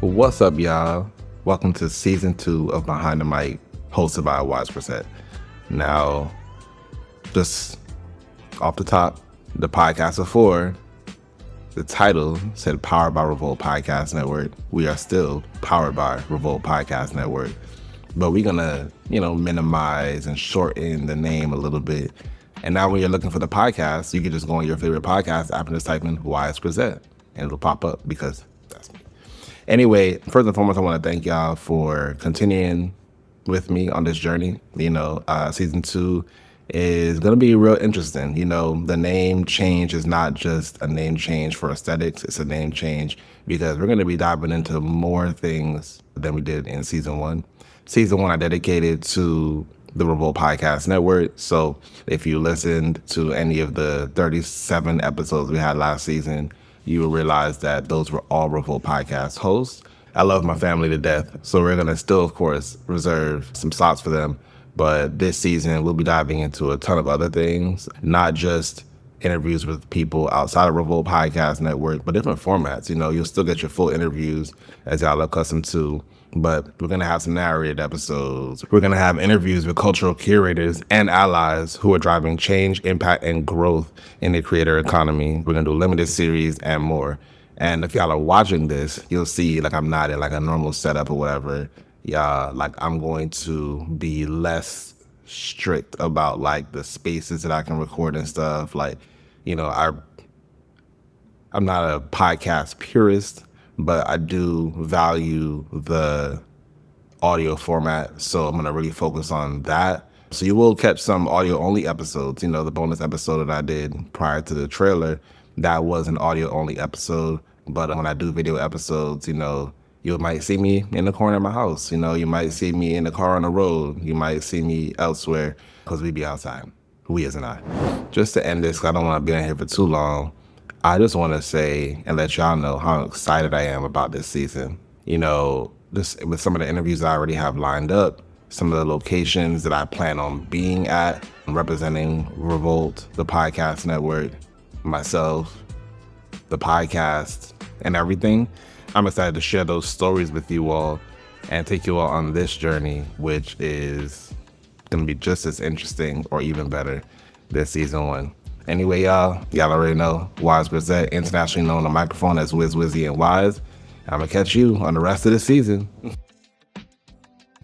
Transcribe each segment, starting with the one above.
What's up, y'all? Welcome to season 2 of Behind the Mic, hosted by Wize Grazette. Now, just off the top, the podcast before, the title said Powered by Revolt Podcast Network. We are still powered by Revolt Podcast Network. But we're gonna, minimize and shorten the name a little bit. And now when you're looking for the podcast, you can just go on your favorite podcast app and just type in Wize Grazette, and it'll pop up because that's me. Anyway, first and foremost, I want to thank y'all for continuing with me on this journey. Season 2 is going to be real interesting. The name change is not just a name change for aesthetics. It's a name change because we're going to be diving into more things than we did in season 1. Season 1 I dedicated to the Revolt Podcast Network. So if you listened to any of the 37 episodes we had last season, you will realize that those were all Revolt Podcast hosts. I love my family to death, so we're going to still, of course, reserve some slots for them. But this season, we'll be diving into a ton of other things, not just interviews with people outside of Revolt Podcast Network, but different formats. You'll still get your full interviews as y'all are accustomed to, but we're going to have some narrated episodes. We're going to have interviews with cultural curators and allies who are driving change, impact, and growth in the creator economy. We're going to do limited series and more. And if y'all are watching this, you'll see I'm not in a normal setup or whatever. Yeah, I'm going to be less strict about the spaces that I can record and stuff. I'm not a podcast purist, but I do value the audio format, so I'm going to really focus on that. So you will catch some audio only episodes. The bonus episode that I did prior to the trailer, that was an audio only episode. But when I do video episodes, you might see me in the corner of my house. You might see me in the car on the road. You might see me elsewhere because we be outside. We as in I. Just to end this, 'cause I don't want to be on here for too long, I just want to say and let y'all know how excited I am about this season. Just with some of the interviews I already have lined up, some of the locations that I plan on being at, representing Revolt, the podcast network, myself, the podcast, and everything. I'm excited to share those stories with you all and take you all on this journey, which is going to be just as interesting or even better this season 1. Anyway, y'all already know Wize Grazette, internationally known on the microphone as Wiz, Wizzy, and Wize. I'm going to catch you on the rest of the season.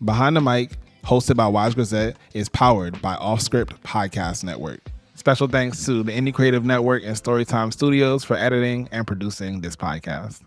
Behind the Mic, hosted by Wize Grazette, is powered by Offscript Podcast Network. Special thanks to the Indie Creative Network and Storytime Studios for editing and producing this podcast.